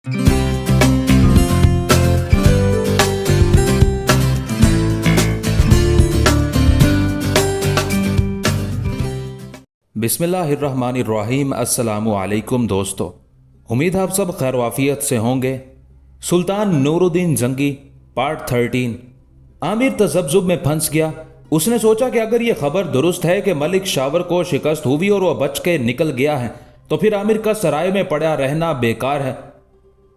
बिस्मिल्लाहिर्रहमानिर्रहीम। अस्सलामु अलैकुम दोस्तों, उम्मीद है आप सब खैर वाफियत से होंगे। सुल्तान नूरुद्दीन जंगी पार्ट 13। आमिर तज़ब्ज़ुब में फंस गया। उसने सोचा कि अगर ये खबर दुरुस्त है कि मलिक शावर को शिकस्त हुई और वह बच के निकल गया है तो फिर आमिर का सराय में पड़ा रहना बेकार है।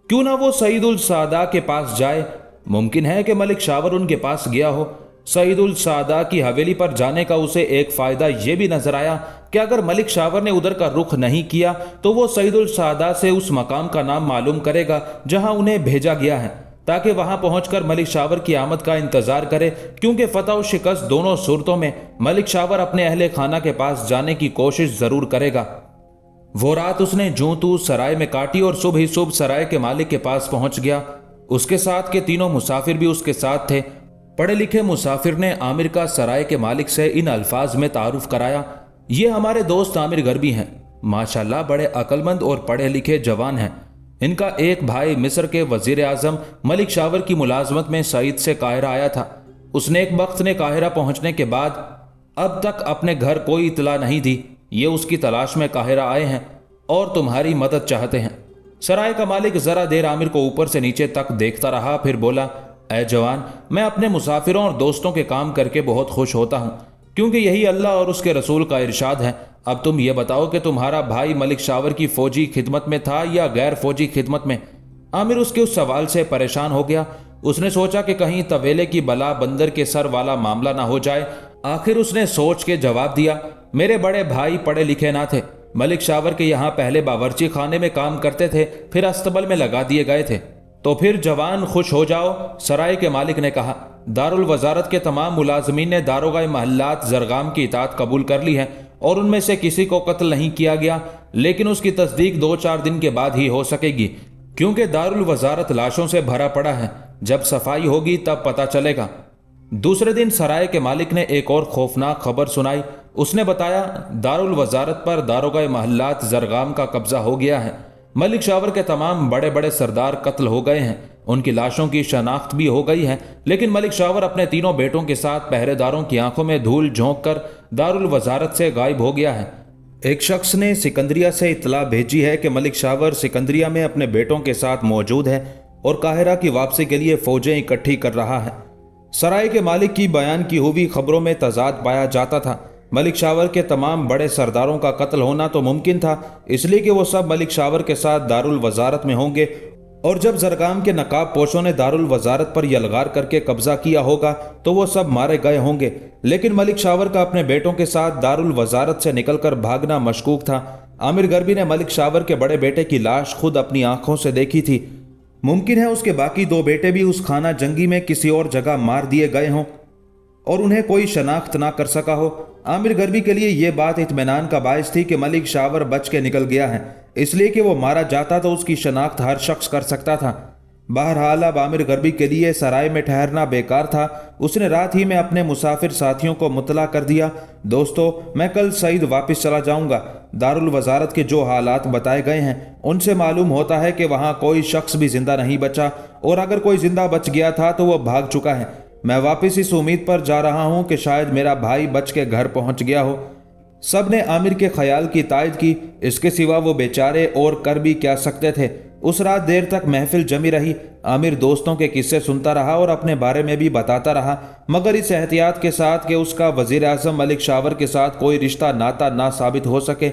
क्यों ना वो सईदुल सादा के पास जाए। मुमकिन है कि मलिक शावर उनके पास गया हो। सईदुल सादा की हवेली पर जाने का उसे एक फ़ायदा यह भी नजर आया कि अगर मलिक शावर ने उधर का रुख नहीं किया तो वो सईदुल सादा से उस मकाम का नाम मालूम करेगा जहां उन्हें भेजा गया है, ताकि वहां पहुंचकर मलिक शावर की आमद का इंतजार करे, क्योंकि फतह और शिकस्त दोनों सूरतों में मलिक शावर अपने अहले खाना के पास जाने की कोशिश जरूर करेगा। वो रात उसने जूं तू सराय में काटी और सुबह ही सुबह सराय के मालिक के पास पहुंच गया। उसके साथ के तीनों मुसाफिर भी उसके साथ थे। पढ़े लिखे मुसाफिर ने आमिर का सराय के मालिक से इन अल्फाज में तारुफ कराया, ये हमारे दोस्त आमिर गरबी हैं, माशाल्लाह बड़े अक्लमंद और पढ़े लिखे जवान हैं। इनका एक भाई मिस्र के वजीर आजम मलिक शावर की मुलाजमत में सईद से काहिरा आया था। उसने एक वक्त ने काहिरा पहुंचने के बाद अब तक अपने घर कोई इतला नहीं दी। ये उसकी तलाश में काहिरा आए हैं और तुम्हारी मदद चाहते हैं। सराय का मालिक जरा देर आमिर को ऊपर से नीचे तक देखता रहा, फिर बोला, ऐ जवान, मैं अपने मुसाफिरों और दोस्तों के काम करके बहुत खुश होता हूँ, क्योंकि यही अल्लाह और उसके रसूल का इरशाद है। अब तुम ये बताओ कि तुम्हारा भाई मलिक शावर की फौजी खिदमत में था या गैर फौजी खिदमत में? आमिर उसके उस सवाल से परेशान हो गया। उसने सोचा कि कहीं तवेले की बला बंदर के सर वाला मामला ना हो जाए। आखिर उसने सोच के जवाब दिया, मेरे बड़े भाई पढ़े लिखे ना थे। मलिक शावर के यहाँ पहले बावर्ची खाने में काम करते थे, फिर अस्तबल में लगा दिए गए थे। तो फिर जवान खुश हो जाओ। सराय के मालिक ने कहा, दारुल वजारत के तमाम मुलाजमीन ने दारोगा महल्लात जरगाम की इताअत कबूल कर ली है और उनमें से किसी को कत्ल नहीं किया गया, लेकिन उसकी तस्दीक 2-4 दिन के बाद ही हो सकेगी, क्योंकि दारुल वजारत लाशों से भरा पड़ा है। जब सफाई होगी तब पता चलेगा। दूसरे दिन सराय के मालिक ने एक और खौफनाक खबर सुनाई। उसने बताया, दारुल वजारत पर दारोगा महल्लात जरगाम का कब्जा हो गया है। मलिक शावर के तमाम बड़े बड़े सरदार कत्ल हो गए हैं, उनकी लाशों की शनाख्त भी हो गई है, लेकिन मलिक शावर अपने तीनों बेटों के साथ पहरेदारों की आंखों में धूल झोंक कर दारुल वजारत से गायब हो गया है। एक शख्स ने सिकंदरिया से इतला भेजी है कि मलिक शावर सिकंदरिया में अपने बेटों के साथ मौजूद है और काहिरा की वापसी के लिए फौजें इकट्ठी कर रहा है। सराय के मालिक की बयान की हुई खबरों में तजाद पाया जाता था। मलिक शावर के तमाम बड़े सरदारों का कत्ल होना तो मुमकिन था, इसलिए कि वो सब मलिक शावर के साथ दारुल वजारत में होंगे, और जब जरगाम के नकाब पोशों ने दारुल वजारत पर यलगार करके कब्जा किया होगा तो वो सब मारे गए होंगे। लेकिन मलिक शावर का अपने बेटों के साथ दारुल वजारत से निकलकर भागना मशकूक था। आमिर गरबी ने मलिक शावर के बड़े बेटे की लाश खुद अपनी आंखों से देखी थी। मुमकिन है उसके बाकी 2 बेटे भी उस खाना जंगी में किसी और जगह मार दिए गए हों और उन्हें कोई शनाख्त ना कर सका हो। आमिर गरबी के लिए यह बात इत्मीनान का बायस थी कि मलिक शावर बच के निकल गया है, इसलिए कि वो मारा जाता तो उसकी शनाख्त हर शख्स कर सकता था। बहरहाल अब आमिर गरबी के लिए सराय में ठहरना बेकार था। उसने रात ही में अपने मुसाफिर साथियों को मुतला कर दिया, दोस्तों मैं कल सईद वापस चला जाऊंगा। दारुल वजारत के जो हालात बताए गए हैं उनसे मालूम होता है कि वहाँ कोई शख्स भी जिंदा नहीं बचा, और अगर कोई जिंदा बच गया था तो वह भाग चुका है। मैं वापस इस उम्मीद पर जा रहा हूं कि शायद मेरा भाई बच के घर पहुंच गया हो। सब ने आमिर के ख्याल की तायद की। इसके सिवा वो बेचारे और कर भी क्या सकते थे। उस रात देर तक महफिल जमी रही। आमिर दोस्तों के किस्से सुनता रहा और अपने बारे में भी बताता रहा, मगर इस एहतियात के साथ कि उसका वजीर आजम मलिक शावर के साथ कोई रिश्ता नाता ना साबित हो सके।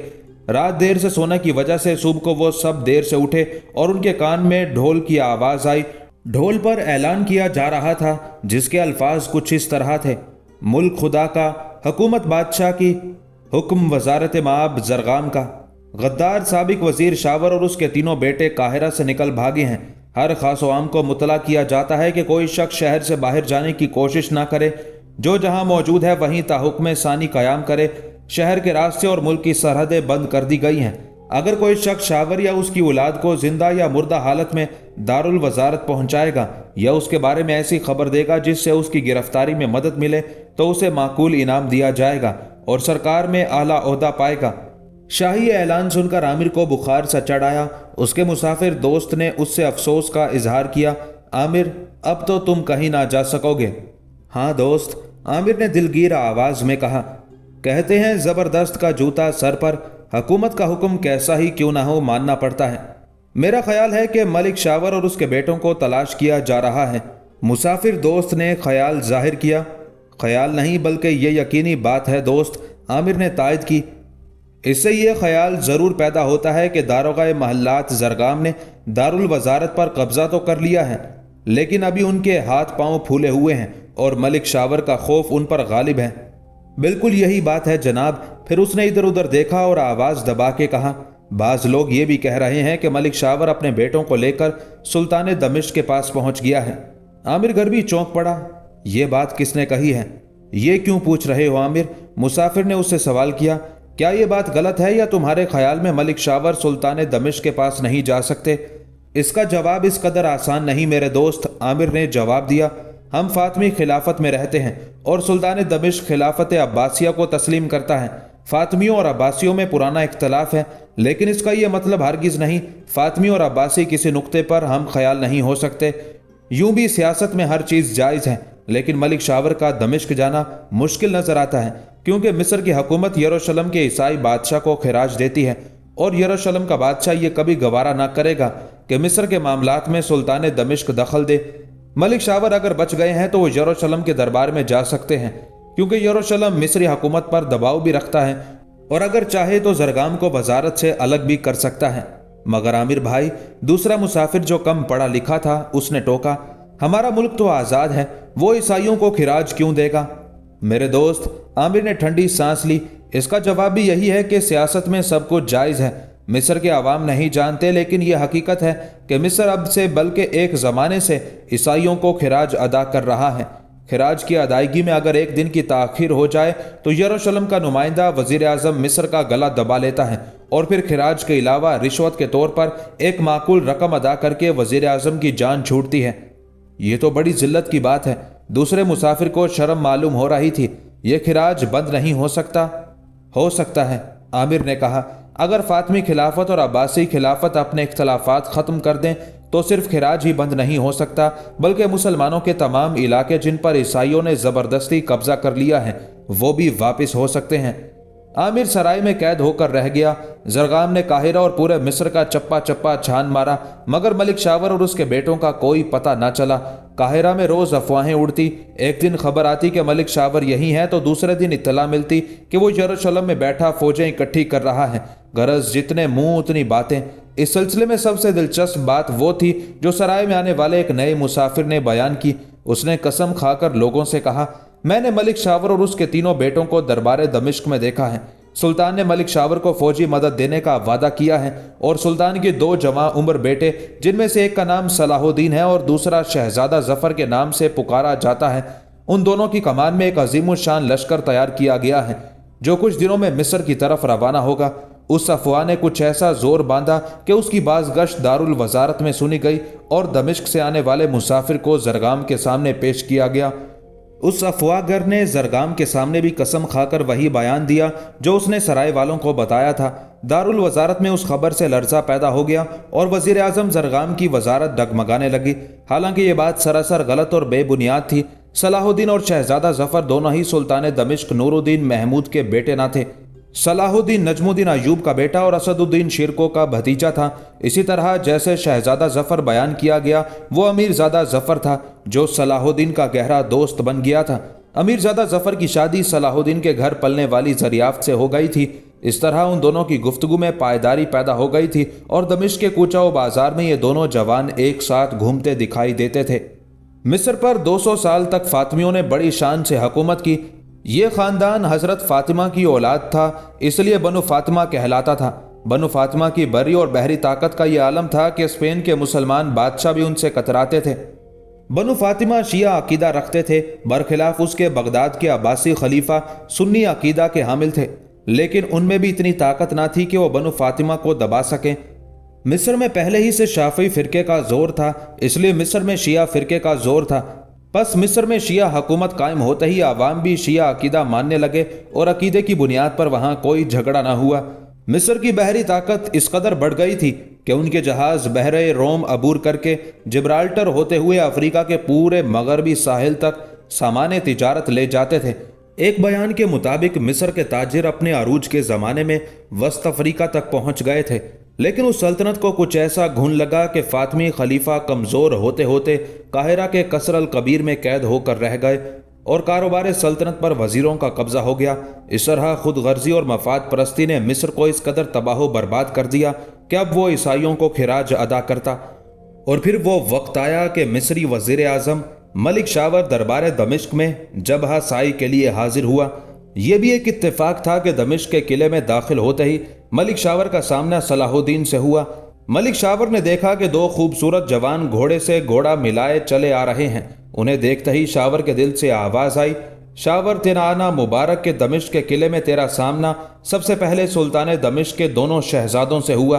रात देर से सोने की वजह से सुबह को वो सब देर से उठे और उनके कान में ढोल की आवाज आई। ढोल पर ऐलान किया जा रहा था, जिसके अल्फाज कुछ इस तरह थे, मुल्क खुदा का, हुकूमत बादशाह की, हुक्म वजारत माब जरगाम का। गद्दार साबिक वजीर शावर और उसके तीनों बेटे काहिरा से निकल भागे हैं। हर खास आम को मुतला किया जाता है कि कोई शख्स शहर से बाहर जाने की कोशिश ना करे। जो जहां मौजूद है वहीं ताहुक्म सानी कयाम करे। शहर के रास्ते और मुल्क की सरहदें बंद कर दी गई हैं। अगर कोई शख्स शावर या उसकी औलाद को जिंदा या मुर्दा हालत में दारुल वजारत पहुंचाएगा या उसके बारे में ऐसी खबर देगा जिससे उसकी गिरफ्तारी में मदद मिले तो उसे माकूल इनाम दिया जाएगा और सरकार में आला ओहदा पाएगा। शाही एलान सुनकर आमिर को बुखार सा चढ़ आया। उसके मुसाफिर दोस्त ने उससे अफसोस का इजहार किया। आमिर, अब तो तुम कहीं ना जा सकोगे। हाँ दोस्त, आमिर ने दिलगीर आवाज में कहा। कहते हैं जबरदस्त का जूता सर पर, हुकूमत का हुक्म कैसा ही क्यों ना हो मानना पड़ता है। मेरा ख्याल है कि मलिक शावर और उसके बेटों को तलाश किया जा रहा है। मुसाफिर दोस्त ने ख्याल जाहिर किया। ख्याल नहीं बल्कि ये यकीनी बात है दोस्त, आमिर ने तायद की। इससे ये ख्याल ज़रूर पैदा होता है कि दारोगा महल्लात जरगाम ने दारुल वजारत पर कब्जा तो कर लिया है, लेकिन अभी उनके हाथ पांव फूले हुए हैं और मलिक शावर का खौफ उन पर गालिब है। बिल्कुल यही बात है जनाब। फिर उसने इधर उधर देखा और आवाज़ दबा के कहा, बाज लोग ये भी कह रहे हैं कि मलिक शावर अपने बेटों को लेकर सुल्तान दमिश्क के पास पहुंच गया है। आमिर घर भी चौंक पड़ा। ये बात किसने कही है? ये क्यों पूछ रहे हो आमिर? मुसाफिर ने उससे सवाल किया। क्या ये बात गलत है या तुम्हारे ख्याल में मलिक शावर सुल्तान दमिश्क के पास नहीं जा सकते? इसका जवाब इस कदर आसान नहीं मेरे दोस्त, आमिर ने जवाब दिया। हम फातमी खिलाफत में रहते हैं और सुल्तान दमिश्क खिलाफत अब्बासिया को तस्लीम करता है। फातमियों और अब्बासियों में पुराना इख्तलाफ है, लेकिन इसका यह मतलब हरगिज़ नहीं फातमी और अब्बासी किसी नुक्ते पर हम ख्याल नहीं हो सकते। यूं भी सियासत में हर चीज़ जायज़ है, लेकिन मलिक शावर का दमिश्क जाना मुश्किल नज़र आता है, क्योंकि मिस्र की हुकूमत यरूशलेम के ईसाई बादशाह को खिराज देती है और यरूशलेम का बादशाह ये कभी गवारा ना करेगा कि मिस्र के मामलात में सुल्तान दमिश्क दखल दे। मलिक शावर अगर बच गए हैं तो वो यरूशलेम के दरबार में जा सकते हैं, क्योंकि यरूशलेम मिस्री हुकूमत पर दबाव भी रखता है और अगर चाहे तो जरगाम को वजारत से अलग भी कर सकता है। मगर आमिर भाई, दूसरा मुसाफिर जो कम पढ़ा लिखा था, उसने टोका, हमारा मुल्क तो आज़ाद है, वो ईसाइयों को खिराज क्यों देगा? मेरे दोस्त, आमिर ने ठंडी सांस ली, इसका जवाब भी यही है कि सियासत में सब कुछ जायज़ है। मिस्र के अवाम नहीं जानते, लेकिन यह हकीकत है कि मिस्र अब से बल्कि एक ज़माने से ईसाइयों को खिराज अदा कर रहा है। खिराज की अदायगी में अगर एक दिन की ताख़ीर हो जाए तो यरूशलेम का नुमाइंदा वज़ीर आज़म मिस्र का गला दबा लेता है और फिर खिराज के अलावा रिश्वत के तौर पर एक माकूल रकम अदा करके वज़ीर आज़म की जान छूटती है। ये तो बड़ी जिल्लत की बात है। दूसरे मुसाफिर को शर्म मालूम हो रही थी। यह खिराज बंद नहीं हो सकता? हो सकता है, आमिर ने कहा। अगर फातमी खिलाफत और अब्बासी खिलाफत अपने इख्तलाफात ख़त्म कर दें तो सिर्फ खिराज ही बंद नहीं हो सकता, बल्कि मुसलमानों के तमाम इलाके जिन पर ईसाइयों ने ज़बरदस्ती कब्जा कर लिया है वो भी वापस हो सकते हैं। आमिर सराय में कैद होकर रह गया। जरगाम ने काहिरा और पूरे मिस्र का चप्पा चप्पा छान मारा, मगर मलिक शावर और उसके बेटों का कोई पता न चला। काहिरा में रोज़ अफवाहें उड़ती। एक दिन खबर आती कि मलिक शावर यहीं है तो दूसरे दिन इत्तला मिलती कि वो यरूशलेम में बैठा फौजें इकट्ठी कर रहा है। गरज जितने मुंह उतनी बातें। इस सिलसिले में सबसे दिलचस्प बात वो थी जो सराय में आने वाले एक नए मुसाफिर ने बयान की। उसने कसम खाकर लोगों से कहा, मैंने मलिक शावर और उसके तीनों बेटों को दरबार दमिश्क में देखा है। सुल्तान ने मलिक शावर को फौजी मदद देने का वादा किया है और सुल्तान के दो जवां उम्र बेटे, जिनमें से एक का नाम सलाहुद्दीन है और दूसरा शहजादा जफर के नाम से पुकारा जाता है, उन दोनों की कमान में एक अजीमुशान लश्कर तैयार किया गया है जो कुछ दिनों में मिस्र की तरफ रवाना होगा। उस अफवाह ने कुछ ऐसा जोर बांधा कि उसकी बाज़गश्त दारुल वजारत में सुनी गई और दमिश्क से आने वाले मुसाफिर को जरगाम के सामने पेश किया गया। उस अफवाहगर ने जरगाम के सामने भी कसम खाकर वही बयान दिया जो उसने सराय वालों को बताया था। दारुल वजारत में उस खबर से लर्जा पैदा हो गया और वजीर आज़म जरगाम की वजारत डगमगाने लगी। हालांकि ये बात सरासर गलत और बेबुनियाद थी। सलाहुद्दीन और शहजादा जफर दोनों ही सुल्तान दमिश्क नूरुद्दीन महमूद के बेटे न थे। सलाहुद्दीन नजमुद्दीन अयूब का बेटा और असदुद्दीन शिरको का भतीजा था। इसी तरह जैसे शहजादा जफर बयान किया गया, वो अमीरजादा जफर था जो सलाहुद्दीन का गहरा दोस्त बन गया था। अमीरजादा जफर की शादी सलाहुद्दीन के घर पलने वाली जरियाफ्त से हो गई थी। इस तरह उन दोनों की गुफ्तगू में पायदारी पैदा हो गई थी और दमिश्क के कूचा बाजार में ये दोनों जवान एक साथ घूमते दिखाई देते थे। मिस्र पर 200 साल तक फातमियों ने बड़ी शान से हुकूमत की। ये ख़ानदान हज़रत फ़ातिमा की औलाद था, इसलिए बनु फ़ातिमा कहलाता था। बनु फ़ातिमा की बरी और बहरी ताकत का यह आलम था कि स्पेन के मुसलमान बादशाह भी उनसे कतराते थे। बनु फ़ातिमा शिया अकीदा रखते थे, बरखिलाफ उसके बगदाद के अब्बासी खलीफा सुन्नी अकीदा के हामिल थे, लेकिन उनमें भी इतनी ताकत ना थी कि वो बनु फ़ातिमा को दबा सकें। मिस्र में पहले ही से शाफी फ़िरके का जोर था, इसलिए मिस्र में शिया फ़िरके का जोर था। बस मिस्र में शिया हुकूमत कायम होते ही आवाम भी शिया अकीदा मानने लगे और अकीदे की बुनियाद पर वहाँ कोई झगड़ा ना हुआ। मिस्र की बहरी ताकत इस कदर बढ़ गई थी कि उनके जहाज बहरे रोम अबूर करके जिब्राल्टर होते हुए अफ्रीका के पूरे मगरबी साहिल तक सामान तिजारत ले जाते थे। एक बयान के मुताबिक मिस्र के ताजिर अपने अरूज के ज़माने में वस्त अफ्रीका तक पहुंच गए थे, लेकिन उस सल्तनत को कुछ ऐसा घुन लगा कि फातमी खलीफा कमज़ोर होते होते काहिरा के कसर अल कबीर में कैद होकर रह गए और कारोबार सल्तनत पर वजीरों का कब्जा हो गया। इस तरह खुद गर्जी और मफाद परस्ती ने मिस्र को इस कदर तबाह बर्बाद कर दिया कि अब वो ईसाइयों को खिराज अदा करता। और फिर वो वक्त आया कि मिस्री वजीर आज़म मलिक शावर दरबार दमिश्क में जबहा साई के लिए हाजिर हुआ। यह भी एक इत्तेफाक था कि दमिश्क के किले में दाखिल होते ही मलिक शावर का सामना सलाहुद्दीन से हुआ। मलिक शावर ने देखा कि दो खूबसूरत जवान घोड़े से घोड़ा मिलाए चले आ रहे हैं। उन्हें देखते ही शावर के दिल से आवाज़ आई, शावर तेरा आना मुबारक के दमिश्क के किले में तेरा सामना सबसे पहले सुल्तान दमिश्क के दोनों शहजादों से हुआ।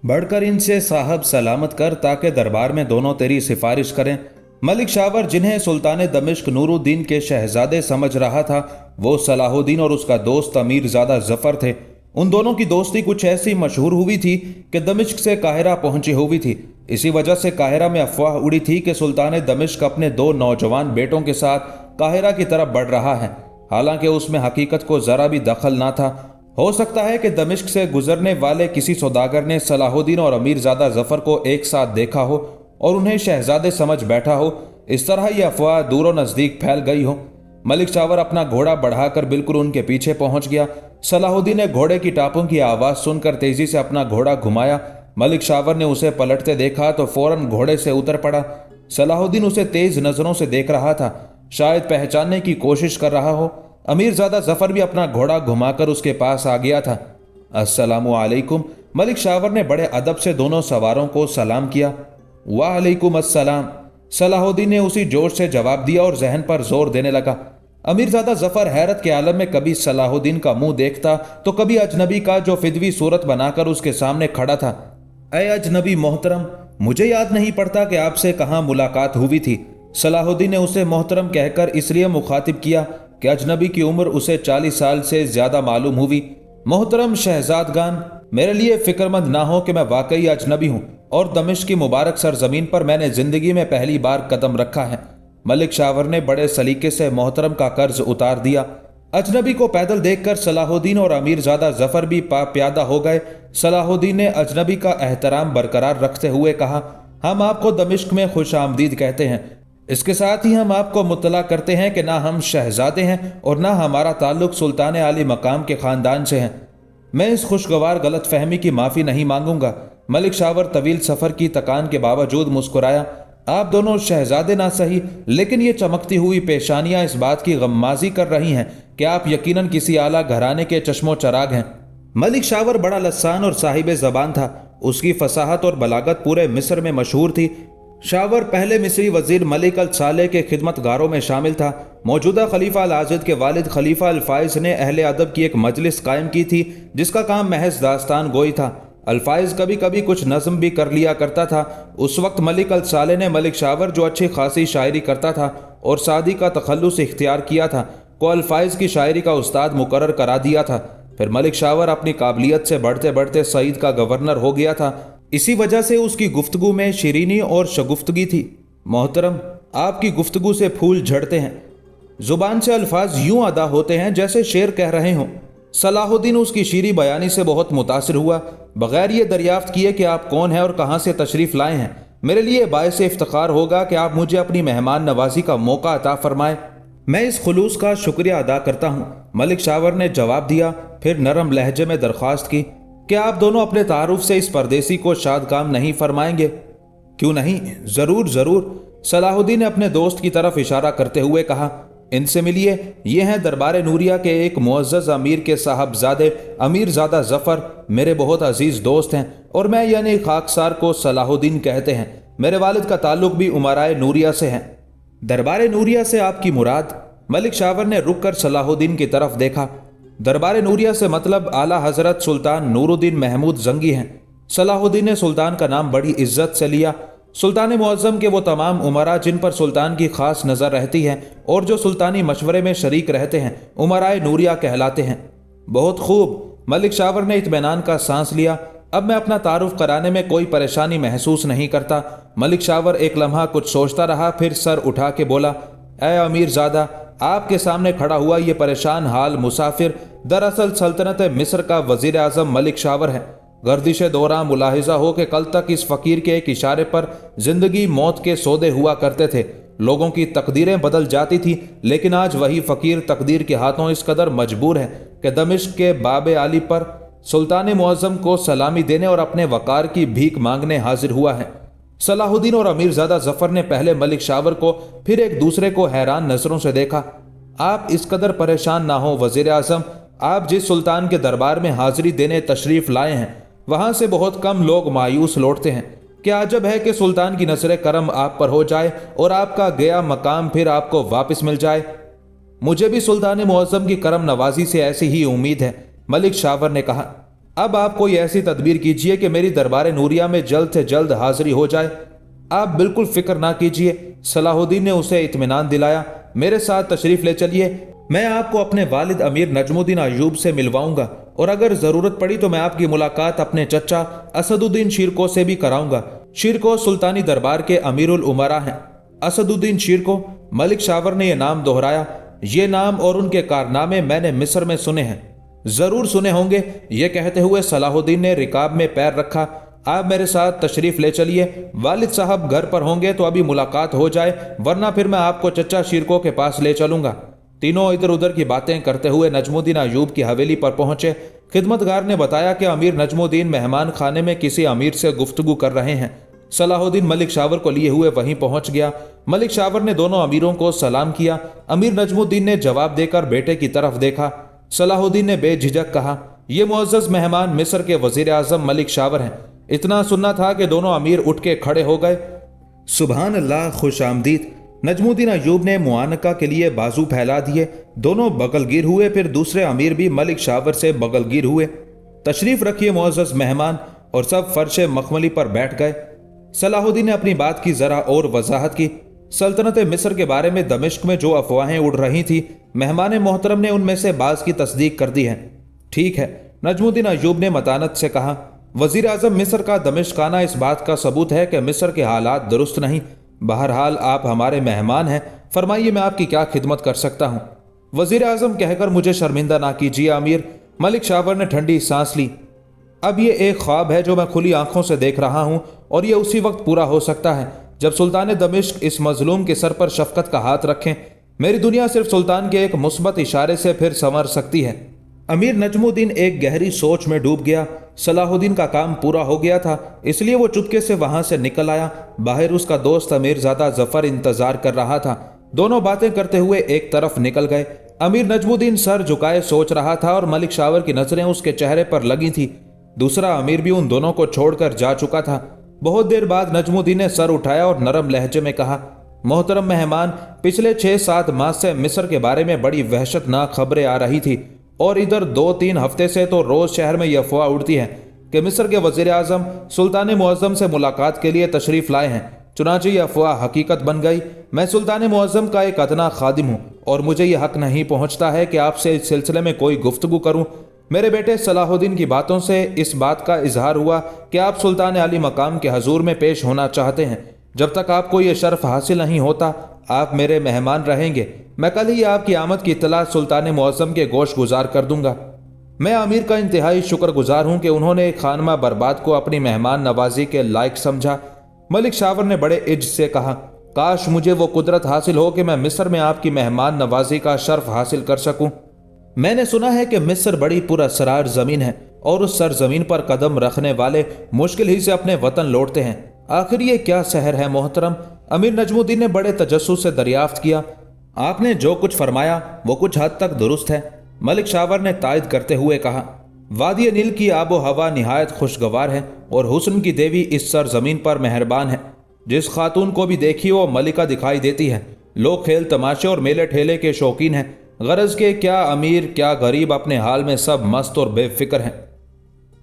बढ़कर इनसे साहब सलामत कर ताकि दरबार में दोनों तेरी सिफारिश करें। मलिक शावर जिन्हें सुल्तान दमिश्क नूरुद्दीन के शहजादे समझ रहा था, वो सलाहुद्दीन और उसका दोस्त अमीरजादा जफर थे। उन दोनों की दोस्ती कुछ ऐसी मशहूर हुई थी कि दमिश्क से काहिरा पहुंची हुई थी। इसी वजह से काहिरा में अफवाह उड़ी थी कि सुल्तान दमिश्क अपने दो नौजवान बेटों के साथ काहिरा की तरफ बढ़ रहा है, हालांकि उसमें हकीकत को जरा भी दखल ना था। हो सकता है कि दमिश्क से गुजरने वाले किसी सौदागर ने सलाहुद्दीन और अमीरजादा जफर को एक साथ देखा हो और उन्हें शहजादे समझ बैठा हो। इस तरह यह अफवाह दूरों नज़दीक फैल गई हो। मलिक शावर अपना घोड़ा बढ़ाकर बिल्कुल उनके पीछे पहुंच गया। सलाहुद्दीन ने घोड़े की टापों की आवाज़ सुनकर तेजी से अपना घोड़ा घुमाया। मलिक शावर ने उसे पलटते देखा तो फौरन घोड़े से उतर पड़ा। सलाहुद्दीन उसे तेज नज़रों से देख रहा था, शायद पहचानने की कोशिश कर रहा हो। अमीरजादा जफर भी अपना घोड़ा घुमाकर उसके पास आ गया था। अस्सलामु अलैकुम, मलिक शावर ने बड़े अदब से दोनों सवारों को सलाम किया। वालेकुम अस्सलाम, सलाहुद्दीन ने उसी जोश से जवाब दिया और जहन पर जोर देने लगा। अमीरजादा जफर हैरत के आलम में कभी सलाहुद्दीन का मुंह देखता तो कभी अजनबी का जो फिदवी सूरत बनाकर उसके सामने खड़ा था। ऐ अजनबी मोहतरम, मुझे याद नहीं पड़ता कि आपसे कहाँ मुलाकात हुई थी। सलाहुद्दीन ने उसे मोहतरम कहकर इसलिए मुखातिब किया कि अजनबी की उम्र उसे 40 साल से ज्यादा मालूम हुई। मोहतरम शहजादगान, मेरे लिए फिक्रमंद ना हो कि मैं वाकई अजनबी हूँ और दमिश्क की मुबारक सरजमीन पर मैंने जिंदगी में पहली बार कदम रखा है। मलिक शावर ने बड़े सलीके से मोहतरम का कर्ज उतार दिया। अजनबी को पैदल देखकर सलाहुद्दीन और अमीरजादा जफर भी प्यादा हो गए। सलाहुद्दीन ने अजनबी का एहतराम बरकरार रखते हुए कहा, हम आपको दमिश्क में खुश आमदीद कहते हैं। इसके साथ ही हम आपको मुत्तला करते हैं कि ना हम शहजादे हैं और ना हमारा ताल्लुक सुल्तान आली मकाम के खानदान से है। मैं इस खुशगवार गलत फहमी की माफ़ी नहीं मांगूंगा। मलिक शावर तवील सफ़र की थकान के बावजूद मुस्कुराया। आप दोनों शहजादे ना सही, लेकिन ये चमकती हुई पेशानियां इस बात की गम्माजी कर रही हैं कि आप यकीनन किसी आला घराने के चश्मो चराग हैं। मलिक शावर बड़ा लस्सान और साहिब ज़बान था। उसकी फसाहत और बलागत पूरे मिस्र में मशहूर थी। शावर पहले मिस्री वजीर मलिक अल सालेह के खिदमतगारों में शामिल था। मौजूदा खलीफा अल आजिद के वालिद खलीफा अल फाइज ने अहले अदब की एक मजलिस कायम की थी जिसका काम महज दास्तान गोई था। अल फाइज कभी कभी कुछ नज़म भी कर लिया करता था। उस वक्त मलिक अल सालेह ने मलिक शावर, जो अच्छी खासी शायरी करता था और सादी का तखल्लुस इख्तियार किया था, को अल फाइज की शायरी का उस्ताद मुकर्रर करा दिया था। फिर मलिक शावर अपनी काबिलियत से बढ़ते बढ़ते सईद का गवर्नर हो गया था। इसी वजह से उसकी गुफ्तगू में शीरीनी और शगुफ्तगी थी। मोहतरम, आपकी गुफ्तगू से फूल झड़ते हैं, जुबान से अल्फाज यूं अदा होते हैं जैसे शेर कह रहे हों। सलाहुद्दीन उसकी शीरी बयानी से बहुत मुतासिर हुआ। बगैर ये दरियाफ्त किए कि आप कौन हैं और कहाँ से तशरीफ़ लाए हैं, मेरे लिए बायस इफ्तिखार होगा कि आप मुझे अपनी मेहमान नवाजी का मौका अता फरमाएं। मैं इस खुलूस का शुक्रिया अदा करता हूँ, मलिक शावर ने जवाब दिया। फिर नरम लहजे में दरख्वास्त की कि आप दोनों अपने तारुफ से इस परदेसी को शादकाम नहीं फरमाएंगे। क्यों नहीं, ज़रूर ज़रूर, सलाहुद्दीन ने अपने दोस्त की तरफ इशारा करते हुए कहा। इनसे मिलिए, ये हैं दरबार नूरिया के एक मुअज़्ज़ज़ अमीर के साहबजादे अमीरजादा जफ़र, मेरे बहुत अजीज़ दोस्त हैं और मैं यानी खाकसार को सलाहुद्दीन कहते हैं। मेरे वालिद का ताल्लुक भी उमराए नूरिया से है। दरबार नूरिया से आपकी मुराद? मलिक शावर ने रुक कर सलाहुद्दीन की तरफ देखा। दरबार नूरिया से मतलब आला हजरत सुल्तान नूरुद्दीन महमूद जंगी हैं। सलाहुद्दीन ने सुल्तान का नाम बड़ी इज्जत से लिया। सुल्तान मुअज़्ज़म के वो तमाम उमरा जिन पर सुल्तान की खास नज़र रहती है और जो सुल्तानी मशवरे में शरीक रहते हैं, उमराए नूरिया कहलाते हैं। बहुत खूब, मलिक शावर ने इत्मीनान का सांस लिया। अब मैं अपना तारुफ कराने में कोई परेशानी महसूस नहीं करता। मलिक शावर एक लम्हा कुछ सोचता रहा, फिर सर उठा के बोला, ए अमीर ज़ादा, आपके सामने खड़ा हुआ ये परेशान हाल मुसाफिर दरअसल सल्तनत मिस्र का वजीर आजम मलिक शावर है। गर्दिश दौरान मुलाहिजा हो कि कल तक इस फकीर के एक इशारे पर जिंदगी मौत के सौदे हुआ करते थे। लोगों की तकदीरें बदल जाती थी, लेकिन आज वही फकीर तकदीर के हाथों इस कदर मजबूर है कि दमिश्क के बाबे आली पर सुल्तान मुअज्जम को सलामी देने और अपने वकार की भीख मांगने हाजिर हुआ है। सलाहुद्दीन और अमीरजादा जफर ने पहले मलिक शावर को फिर एक दूसरे को हैरान नजरों से देखा। आप इस कदर परेशान ना हो वजीर आजम, आप जिस सुल्तान के दरबार में हाजिरी देने तशरीफ लाए हैं वहां से बहुत कम लोग मायूस लौटते हैं। क्या अजब है कि सुल्तान की नजर करम आप पर हो जाए और आपका गया मकाम फिर आपको वापस मिल जाए। मुझे भी सुल्तान मुअज्जम की करम नवाजी से ऐसी ही उम्मीद है, मलिक शावर ने कहा। अब आप कोई ऐसी तदबीर कीजिए कि मेरी दरबार नूरिया में जल्द से जल्द हाजिरी हो जाए। आप बिल्कुल फिक्र ना कीजिए, सलाहुद्दीन ने उसे इत्मीनान दिलाया। मेरे साथ तशरीफ ले चलिए, मैं आपको अपने वालिद अमीर नजमुद्दीन अय्यूब से मिलवाऊंगा और अगर जरूरत पड़ी तो मैं आपकी मुलाकात अपने चचा असदुद्दीन शिरको से भी कराऊंगा। शिरको सुल्तानी दरबार के अमीरुल उमरा हैं। असदुद्दीन शिरको, मलिक शावर ने यह नाम दोहराया। ये नाम और उनके कारनामे मैंने मिस्र में सुने हैं, जरूर सुने होंगे। ये कहते हुए सलाहुद्दीन ने रिकाब में पैर रखा। आप मेरे साथ तशरीफ ले चलिए, वालिद साहब घर पर होंगे तो अभी मुलाकात हो जाए, वरना फिर मैं आपको चचा शिरको के पास ले चलूंगा। तीनों इधर उधर की बातें करते हुए नजमुद्दीन अय्यूब की हवेली पर पहुंचे। खिदमतगार ने बताया कि अमीर नजमुद्दीन मेहमान खाने में किसी अमीर से गुफ्तगू कर रहे हैं। सलाहुद्दीन मलिक शावर को लिए हुए वहीं पहुंच गया। मलिक शावर ने दोनों अमीरों को सलाम किया। अमीर नजमुद्दीन ने जवाब देकर बेटे की तरफ देखा। सलाहुद्दीन ने बेझिझक कहा, ये मुअज़्ज़ज़ मेहमान मिस्र के वजीर आजम मलिक शावर हैं। इतना सुनना था कि दोनों अमीर उठ के खड़े हो गए। सुभान अल्लाह, खुश आमदीद। नजमुद्दीन अय्यूब ने मुआनका के लिए बाजू फैला दिए। दोनों बगलगीर हुए, फिर दूसरे अमीर भी मलिक शावर से बगलगीर हुए। तशरीफ रखिए मुअज़्ज़ज़ मेहमान, और सब फर्श मखमली पर बैठ गए। सलाहुद्दीन ने अपनी बात की जरा और वजाहत की। सल्तनत मिस्र के बारे में दमिश्क में जो अफवाहें उड़ रही थी, मेहमान मोहतरम ने उनमें से बाज की तस्दीक कर दी है। ठीक है, नजमुद्दीन अय्यूब ने मतानत से कहा। वजीर आजम मिस्र का दमिश्क आना इस बात का सबूत है कि मिस्र के हालात दुरुस्त नहीं। बहरहाल आप हमारे मेहमान हैं, फरमाइए मैं आपकी क्या खिदमत कर सकता हूँ। वजीर आजम कहकर मुझे शर्मिंदा ना कीजिए अमीर। मलिक शावर ने ठंडी सांस ली। अब ये एक ख्वाब है जो मैं खुली आंखों से देख रहा हूँ, और ये उसी वक्त पूरा हो सकता है जब सुल्तान दमिश्क इस मजलूम के सर पर शफकत का हाथ रखें। मेरी दुनिया सिर्फ सुल्तान के एक मुस्बत इशारे से फिर संवर सकती है। अमीर नजमुद्दीन एक गहरी सोच में डूब गया। सलाहुद्दीन का काम पूरा हो गया था, इसलिए वो चुपके से वहां से निकल आया। बाहर उसका दोस्त अमीरजादा जफर इंतजार कर रहा था। दोनों बातें करते हुए एक तरफ निकल गए। अमीर नजमुद्दीन सर झुकाए सोच रहा था और मलिक शावर की नजरें उसके चेहरे पर लगी थी। दूसरा अमीर भी उन दोनों को छोड़कर जा चुका था। बहुत देर बाद नजमुद्दीन ने सर उठाया और नरम लहजे में कहा, मोहतरम मेहमान, पिछले 6-7 माह से मिस्र के बारे में बड़ी वहशतनाक खबरें आ रही थी, और इधर 2-3 हफ्ते से तो रोज शहर में यह अफवाह उड़ती है कि मिस्र के वजीर आजम सुल्तान मुअज्जम से मुलाकात के लिए तशरीफ लाए हैं। चुनांचे यह अफवाह हकीकत बन गई। मैं सुल्तान मुअज्जम का एक अदना खादिम हूँ, और मुझे यह हक नहीं पहुँचता है कि आपसे इस सिलसिले में कोई गुफ्तगू करूँ। मेरे बेटे सलाहुद्दीन की बातों से इस बात का इजहार हुआ कि आप सुल्तान आली मकाम के हजूर में पेश होना चाहते हैं। जब तक आपको ये शर्फ हासिल नहीं होता, आप मेरे मेहमान रहेंगे। मैं कल ही आपकी आमद की इत्तला सुल्तान मुअज्जम के गोश गुजार कर दूंगा। मैं अमीर का इंतहाई शुक्रगुजार हूं कि उन्होंने एक खानमा बर्बाद को अपनी मेहमान नवाजी के लायक समझा। मलिक शावर ने बड़े इज्ज से कहा, काश मुझे वो कुदरत हासिल हो कि मैं मिस्र में आपकी मेहमान नवाजी का शर्फ हासिल कर सकूं। मैंने सुना है कि मिस्र बड़ी पुरअसरार जमीन है, और उस सरजमीन पर कदम रखने वाले मुश्किल ही से अपने वतन लौटते हैं। आखिर ये क्या शहर है मोहतरम? अमीर नजमुद्दीन ने बड़े तजस्सुस से दरियाफ्त किया। आपने जो कुछ फरमाया वो कुछ हद तक दुरुस्त है, मलिक शावर ने तायद करते हुए कहा। वादी नील की आबो हवा निहायत खुशगवार है, और हुस्न की देवी इस सरजमीन पर मेहरबान है। जिस खातून को भी देखी वो मलिका दिखाई देती है। लोग खेल तमाशे और मेले ठेले के शौकीन हैं। गरज के क्या अमीर क्या गरीब अपने हाल में सब मस्त और बेफिक्र हैं।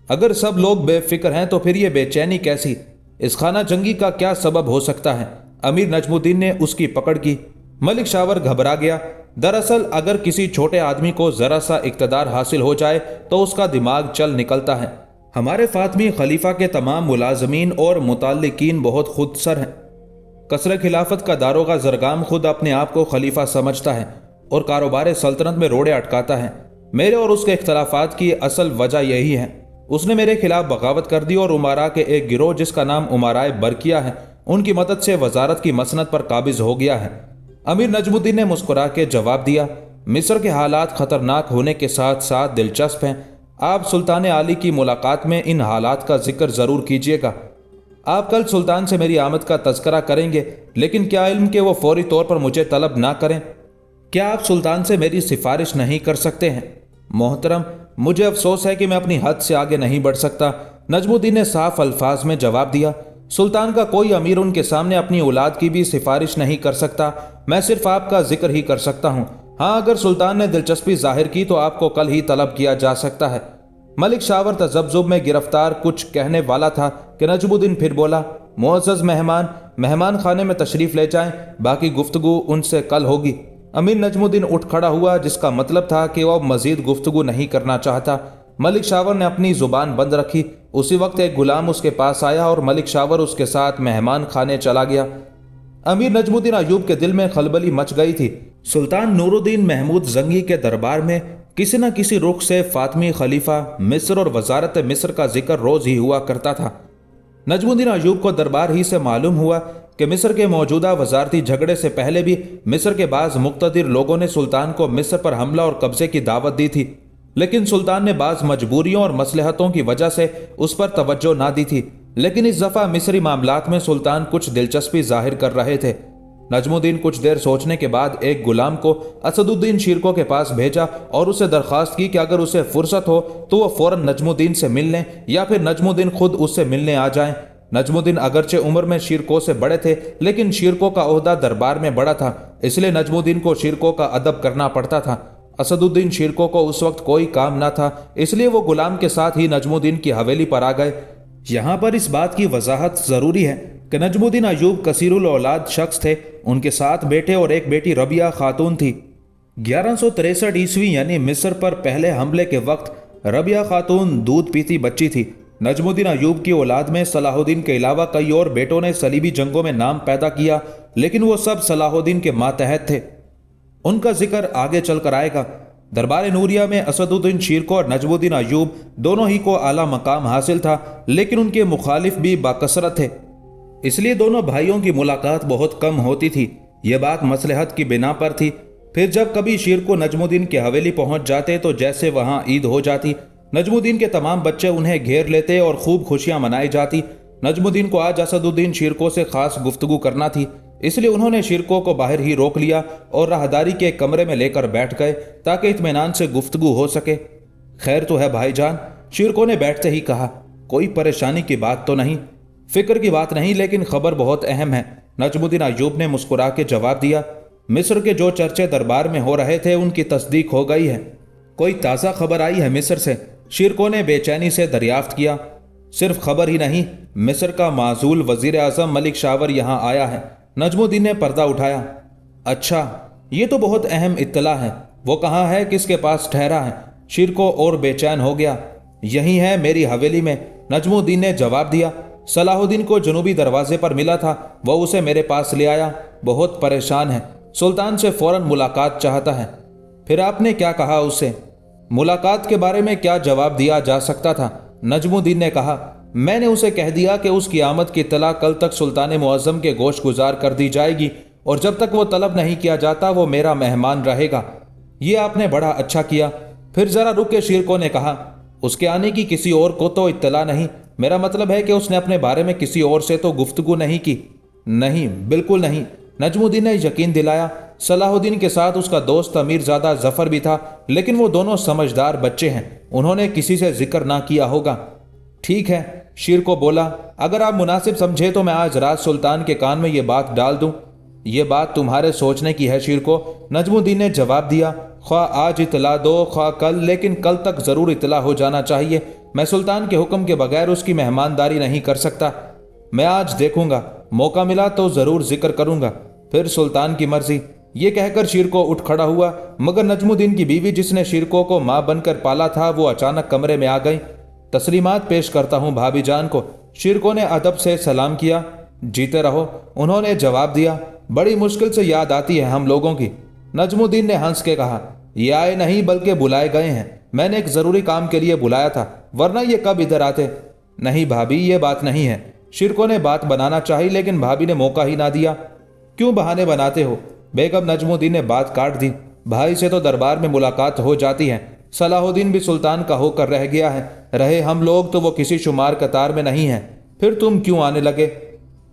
अगर सब लोग बेफिक्र हैं तो फिर ये बेचैनी कैसी? इस खाना जंगी का क्या सबब हो सकता है? अमीर नजमुद्दीन ने उसकी पकड़ की। मलिक शावर घबरा गया। दरअसल अगर किसी छोटे आदमी को जरा सा इक्तदार हासिल हो जाए तो उसका दिमाग चल निकलता है। हमारे फातमी खलीफा के तमाम मुलाजमीन और मुताल्लिकीन बहुत खुदसर हैं। कसर खिलाफत का दारोगा जरगाम खुद अपने आप को खलीफा समझता है और कारोबार सल्तनत में रोड़े अटकाता है। मेरे और उसके इख्तलाफात की असल वजह यही है। उसने मेरे खिलाफ बगावत कर दी और उमारा के एक गिरोह जिसका नाम उमाराए बरकिया है, उनकी मदद से वजारत की मसनद पर काबिज हो गया है। अमीर नजमुद्दीन ने मुस्कुरा के जवाब दिया, मिस्र के हालात खतरनाक होने के साथ साथ दिलचस्प हैं। आप सुल्तान आली की मुलाकात में इन हालात का जिक्र ज़रूर कीजिएगा। आप कल सुल्तान से मेरी आमद का तज़किरा करेंगे, लेकिन क्या इल्म के वो फौरी तौर पर मुझे तलब ना करें? क्या आप सुल्तान से मेरी सिफारिश नहीं कर सकते हैं? मोहतरम, मुझे अफसोस है कि मैं अपनी हद से आगे नहीं बढ़ सकता। नजमुद्दीन ने साफ अल्फाज में जवाब दिया, सुल्तान का कोई अमीर उनके सामने अपनी औलाद की भी सिफारिश नहीं कर सकता। मैं सिर्फ आपका जिक्र ही कर सकता हूँ। हाँ, अगर सुल्तान ने दिलचस्पी जाहिर की तो आपको कल ही तलब किया जा सकता है। मलिक शावर तजब्जुब में गिरफ्तार कुछ कहने वाला था कि नजमुद्दीन फिर बोला, मुअज़्ज़ज़ मेहमान खाने में तशरीफ ले जाएं, बाकी गुफ्तगू उनसे कल होगी। अमीर नजमुद्दीन उठ खड़ा हुआ, जिसका मतलब था कि वह मजीद गुफ्तगू नहीं करना चाहता। मलिक शावर ने अपनी जुबान बंद रखी। उसी वक्त एक गुलाम उसके पास आया और मलिक शावर उसके साथ मेहमान खाने चला गया। अमीर नजमुद्दीन अयूब के दिल में खलबली मच गई थी। सुल्तान नूरुद्दीन महमूद जंगी के दरबार में किसी न किसी रुख से फातमी खलीफा, मिस्र और वजारत मिस्र का जिक्र रोज ही हुआ करता था। नजमुद्दीन अयूब को दरबार ही से मालूम हुआ कि मिस्र के मौजूदा वजारती झगड़े से पहले भी मिस्र के बाज मुक्तदिर लोगों ने सुल्तान को मिस्र पर हमला और कब्जे की दावत दी थी, लेकिन सुल्तान ने बाज मजबूरियों और मसलहतों की वजह से उस पर तवज्जो ना दी थी। लेकिन इस दफा मिस्री मामलात में सुल्तान कुछ दिलचस्पी जाहिर कर रहे थे। नजमुद्दीन कुछ देर सोचने के बाद एक गुलाम को असदुद्दीन शिरको के पास भेजा और उससे दरख्वास्त की कि अगर उसे फुर्सत हो तो वह फौरन नजमुद्दीन से मिल लें या फिर नजमुद्दीन खुद उससे मिलने आ जाएं। नजमुद्दीन अगरचे उम्र में शिरको से बड़े थे, लेकिन शिरको का ओहदा दरबार में बड़ा था, इसलिए नजमुद्दीन को शिरको का अदब करना पड़ता था। असदुद्दीन शिरको को उस वक्त कोई काम ना था, इसलिए वो गुलाम के साथ ही नजमुद्दीन की हवेली पर आ गए। यहाँ पर इस बात की वजाहत जरूरी है कि नजमुद्दीन अयूब कसीरुल औलाद शख्स थे। उनके 7 बेटे और एक बेटी रबिया खातून थी। 1163 ईस्वी यानी मिस्र पर पहले हमले के वक्त रबिया खातून दूध पीती बच्ची थी। नजमुद्दीन अयूब की औलाद में सलाहुद्दीन के अलावा कई और बेटों ने सलीबी जंगों में नाम पैदा किया, लेकिन वो सब सलाहुद्दीन के मातहत थे। उनका जिक्र आगे चलकर आएगा। दरबार नूरिया में असदुद्दीन शिरको और नजमुद्दीन अयूब दोनों ही को आला मकाम हासिल था, लेकिन उनके मुखालिफ भी बाकसरत थे, इसलिए दोनों भाइयों की मुलाकात बहुत कम होती थी। यह बात मसलहत की बिना पर थी। फिर जब कभी शिरको नजमुद्दीन की हवेली पहुंच जाते तो जैसे वहां ईद हो जाती। नजमुद्दीन के तमाम बच्चे उन्हें घेर लेते और खूब खुशियां मनाई जाती। नजमुद्दीन को आज असदुद्दीन शिरको से खास गुफ्तगू करना थी, इसलिए उन्होंने शिरको को बाहर ही रोक लिया और राहदारी के कमरे में लेकर बैठ गए ताकि इत्मीनान से गुफ्तगू हो सके। खैर तो है भाईजान, शिरको ने बैठते ही कहा, कोई परेशानी की बात तो नहीं? फिक्र की बात नहीं, लेकिन खबर बहुत अहम है। नजमुद्दीन अयूब ने मुस्कुरा के जवाब दिया, मिस्र के जो चर्चे दरबार में हो रहे थे उनकी तस्दीक हो गई है। कोई ताज़ा खबर आई है मिस्र से? शिरको ने बेचैनी से दरियाफ्त किया। सिर्फ खबर ही नहीं, मिस्र का माजूल वजीर आजम मलिक शावर यहाँ आया है। नजमुद्दीन ने पर्दा उठाया। अच्छा, ये तो बहुत अहम इत्तला है। वो कहाँ है, किसके पास ठहरा है? शिरको और बेचैन हो गया। यही है, मेरी हवेली में, नजमुद्दीन ने जवाब दिया। सलाहुद्दीन को जनूबी दरवाजे पर मिला था, वह उसे मेरे पास ले आया। बहुत परेशान है, सुल्तान से फौरन मुलाकात चाहता है। फिर आपने क्या कहा उसे? मुलाकात के बारे में क्या जवाब दिया जा सकता था? नजमुद्दीन ने कहा, मैंने उसे कह दिया कि उसकी आमद की इत्तला कल तक सुल्तान मुअज्जम के गोश गुजार कर दी जाएगी और जब तक वो तलब नहीं किया जाता वो मेरा मेहमान रहेगा। ये आपने बड़ा अच्छा किया। फिर जरा रुक के शिरको ने कहा, उसके आने की किसी और को तो इत्तला नहीं? मेरा मतलब है कि उसने अपने बारे में किसी और से तो गुफ्तगू नहीं की? नहीं, बिल्कुल नहीं, नजमुद्दीन ने यकीन दिलाया। सलाहुद्दीन के साथ उसका दोस्त अमीरजादा जफर भी था, लेकिन वो दोनों समझदार बच्चे हैं, उन्होंने किसी से जिक्र ना किया होगा। ठीक है, शिरको बोला, अगर आप मुनासिब समझे तो मैं आज रात सुल्तान के कान में ये बात डाल दूं। ये बात तुम्हारे सोचने की है शिरको, नजमुद्दीन ने जवाब दिया। ख्वाह आज इतला दो ख्वाह कल, लेकिन कल तक जरूर इतला हो जाना चाहिए। मैं सुल्तान के हुक्म के बगैर उसकी मेहमानदारी नहीं कर सकता। मैं आज देखूंगा, मौका मिला तो जरूर जिक्र करूंगा, फिर सुल्तान की मर्जी। ये कहकर शिरको उठ खड़ा हुआ, मगर नजमुद्दीन की बीवी जिसने शिरको को मां बनकर पाला था वो अचानक कमरे में आ गई। तस्लीमात पेश करता हूँ भाभी जान को। शिरको ने अदब से सलाम किया। जीते रहो, उन्होंने जवाब दिया। बड़ी मुश्किल से याद आती है हम लोगों की। नजमुद्दीन ने हंस के कहा, ये आए नहीं बल्कि बुलाए गए हैं। मैंने एक जरूरी काम के लिए बुलाया था, वरना ये कब इधर आते। नहीं भाभी, ये बात नहीं है। शिरको ने बात बनाना चाही, लेकिन भाभी ने मौका ही ना दिया। क्यों बहाने बनाते हो? बेगम नजमुद्दीन ने बात काट दी। भाई से तो दरबार में मुलाकात हो जाती है। सलाहुद्दीन भी सुल्तान का होकर रह गया है। रहे हम लोग तो वो किसी शुमार कतार में नहीं है। फिर तुम क्यों आने लगे?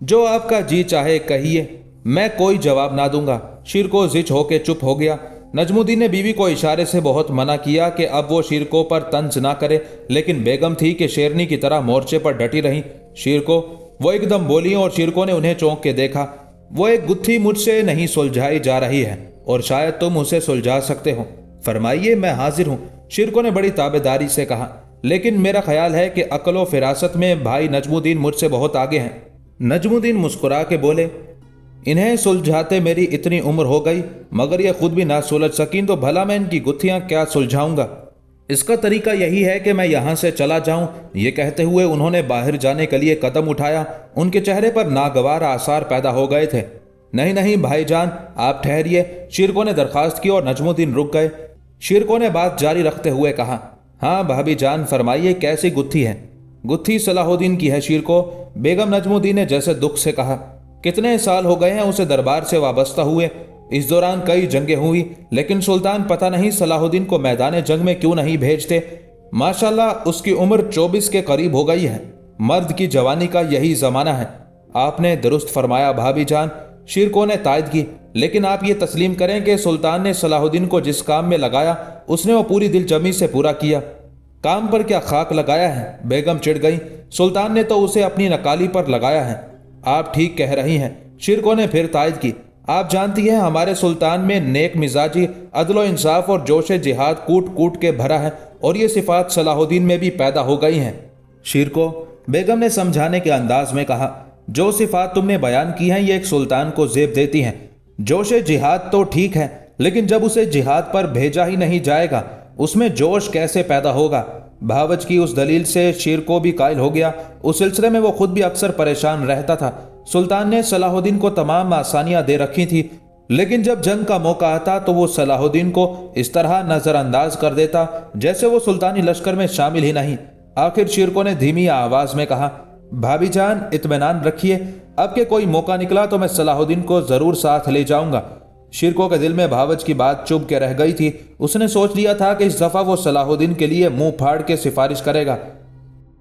जो आपका जी चाहे कहिए, मैं कोई जवाब ना दूंगा। शिरको जिच होके चुप हो गया। नजमुद्दीन ने बीवी को इशारे से बहुत मना किया कि अब वो शिरको पर तंज ना करे, लेकिन बेगम थी कि शेरनी की तरह मोर्चे पर डटी रही। शिरको, वो एकदम बोली और शिरको ने उन्हें चौंक के देखा। वो एक गुत्थी मुझसे नहीं सुलझाई जा रही है और शायद तुम उसे सुलझा सकते हो। फरमाइए, मैं हाजिर हूं। शिरको ने बड़ी ताबेदारी से कहा, लेकिन मेरा ख्याल है कि अक्ल व फिरासत में भाई नजमुद्दीन मुझसे बहुत आगे हैं। नजमुद्दीन मुस्कुरा के बोले, इन्हें सुलझाते मेरी इतनी उम्र हो गई, मगर ये खुद भी ना सुलझ सकी तो भला मैं इनकी गुत्थियां क्या सुलझाऊंगा। इसका तरीका यही है कि मैं यहां से चला जाऊं। ये कहते हुए उन्होंने बाहर जाने के लिए कदम उठाया। उनके चेहरे पर नागवार आसार पैदा हो गए थे। नहीं नहीं भाईजान, आप ठहरिए, शिरको ने दरखास्त की और नजमुद्दीन रुक गए। शिरको ने बात जारी रखते हुए कहा, हाँ भाभी जान, फरमाइए कैसी गुत्थी है? गुत्थी सलाहुद्दीन की है शिरको। बेगम नजमुद्दीन ने जैसे दुख से कहा। कितने साल हो गए हैं उसे दरबार से वाबस्ता हुए। इस दौरान कई जंगें हुई, लेकिन सुल्तान पता नहीं सलाहुद्दीन को मैदान जंग में क्यों नहीं भेजते। माशाल्लाह उसकी उम्र 24 के करीब हो गई है। मर्द की जवानी का यही जमाना है। आपने दुरुस्त फरमाया भाभी जान, शिरको ने तायद की। लेकिन आप ये तस्लीम करें कि सुल्तान ने सलाहुद्दीन को जिस काम में लगाया उसने वो पूरी दिलजमी से पूरा किया। काम पर क्या खाक लगाया है? बेगम चिढ़ गई। सुल्तान ने तो उसे अपनी नकाली पर लगाया है। आप ठीक कह रही हैं। शिरको ने फिर तायद की। आप जानती हैं हमारे सुल्तान में नेक मिजाजी, अदलो इंसाफ और जोश जिहाद कूट कूट के भरा है, और ये सिफात सलाहुद्दीन में भी पैदा हो गई हैं। शिरको, बेगम ने समझाने के अंदाज में कहा, जो सिफात तुमने बयान की हैं ये एक सुल्तान को जेब देती हैं। जोश जिहाद तो ठीक है, लेकिन जब उसे जिहाद पर भेजा ही नहीं जाएगा उसमें जोश कैसे पैदा होगा? भावच की उस दलील से शिरको भी कायल हो गया। उस सिलसिले में वो खुद भी अक्सर परेशान रहता था। सुल्तान ने सलाहुद्दीन को तमाम आसानियां दे रखी थी, लेकिन जब जंग का मौका आता तो वो सलाहुद्दीन को इस तरह नजरअंदाज कर देता जैसे वो सुल्तानी लश्कर में शामिल ही नहीं। आखिर शिरको ने धीमी आवाज में कहा, भाभी जान इत्मीनान रखिए, अब के कोई मौका निकला तो मैं सलाहुद्दीन को जरूर साथ ले जाऊंगा। शिरको के दिल में भावच की बात चुभ के रह गई थी। उसने सोच लिया था कि इस दफा वो सलाहुद्दीन के लिए मुंह फाड़ के सिफारिश करेगा।